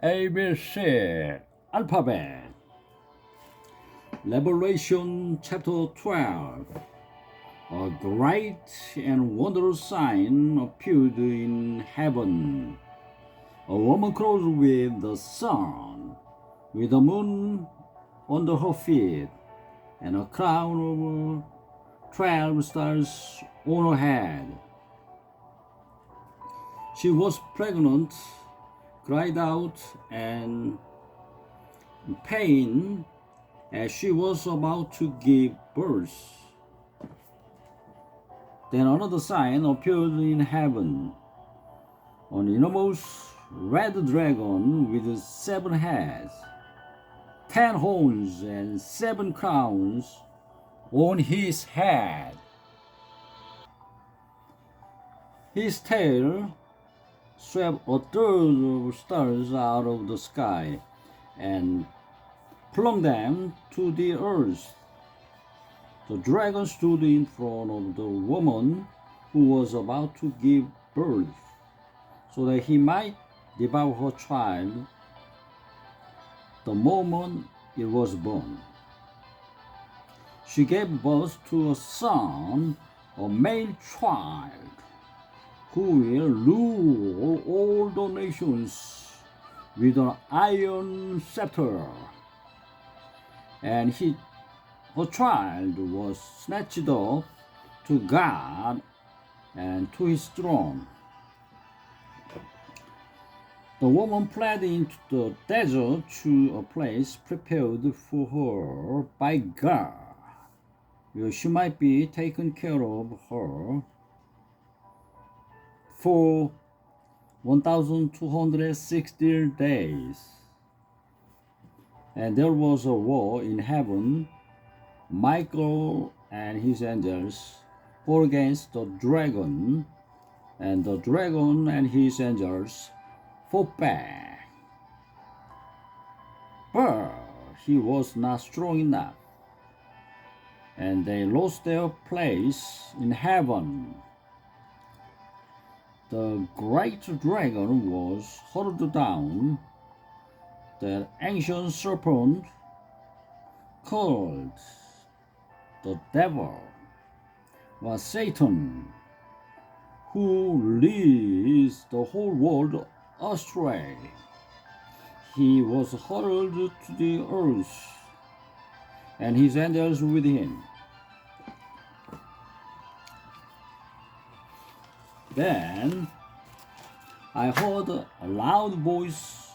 ABC alphabet. Revelation chapter 12. A great and wondrous sign appeared in heaven. A woman clothed with the sun, with the moon under her feet, and a crown of 12 stars on her head. She was pregnant, cried out in pain as she was about to give birth. Then another sign appeared in heaven, an enormous red dragon with 7 heads, 10 horns, and 7 crowns on his head. His tail swept a third of stars out of the sky and flung them to the earth. The dragon stood in front of the woman who was about to give birth, so that he might devour her child the moment it was born. She gave birth to a son, a male child, who will rule all the nations with an iron scepter. And her child was snatched up to God and to his throne. The woman fled into the desert to a place prepared for her by God, where she might be taken care of her for 1260 days. And there was a war in heaven. Michael and his angels fought against the dragon, and the dragon and his angels fought back. But he was not strong enough, and they lost their place in heaven. The great dragon was hurled down, that ancient serpent called the devil was Satan, who leads the whole world astray. He was hurled to the earth, and his angels with him. Then I heard a loud voice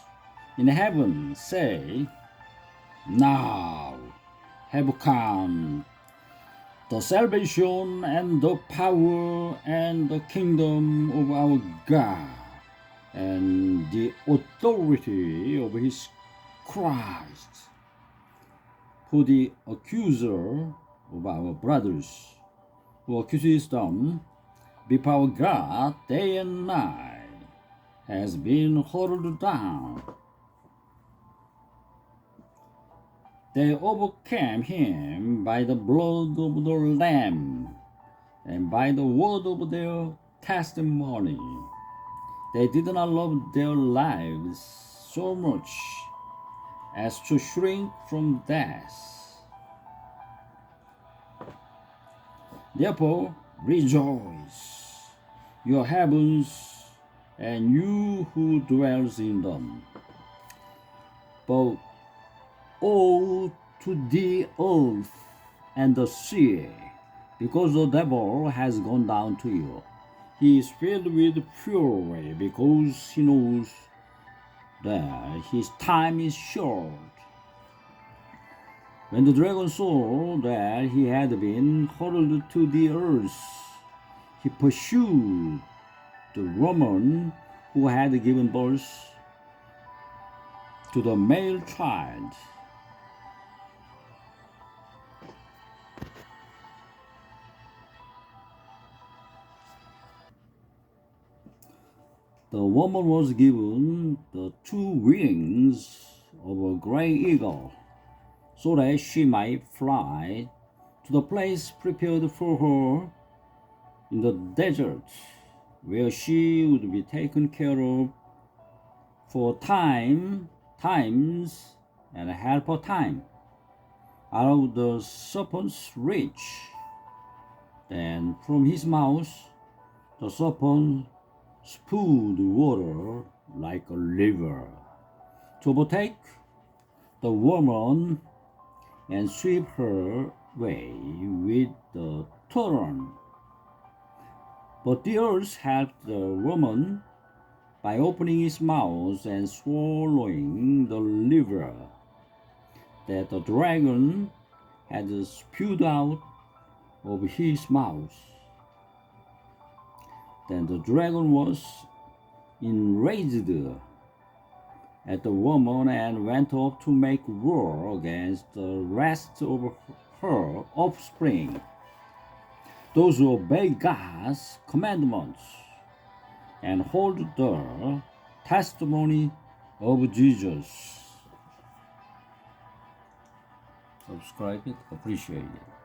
in heaven say, "Now have come the salvation and the power and the kingdom of our God and the authority of his Christ. For the accuser of our brothers, who accuses them before God day and night, has been hurled down. They overcame him by the blood of the Lamb and by the word of their testimony. They did not love their lives so much as to shrink from death. Therefore, rejoice, your heavens, and you who dwells in them. But woe to the earth and the sea, because the devil has gone down to you. He is filled with fury because he knows that his time is short." When the dragon saw that he had been hurled to the earth, he pursued the woman who had given birth to the male child. The woman was given the 2 wings of a gray eagle, so that she might fly to the place prepared for her in the desert, where she would be taken care of for times, and helper time, out of the serpent's reach. Then from his mouth the serpent spewed water like a river, to overtake the woman and sweep her away with the torrent. But the earth helped the woman by opening his mouth and swallowing the river that the dragon had spewed out of his mouth. Then the dragon was enraged at the woman and went up to make war against the rest of her offspring, those who obey God's commandments and hold the testimony of Jesus. Subscribe it, appreciate it.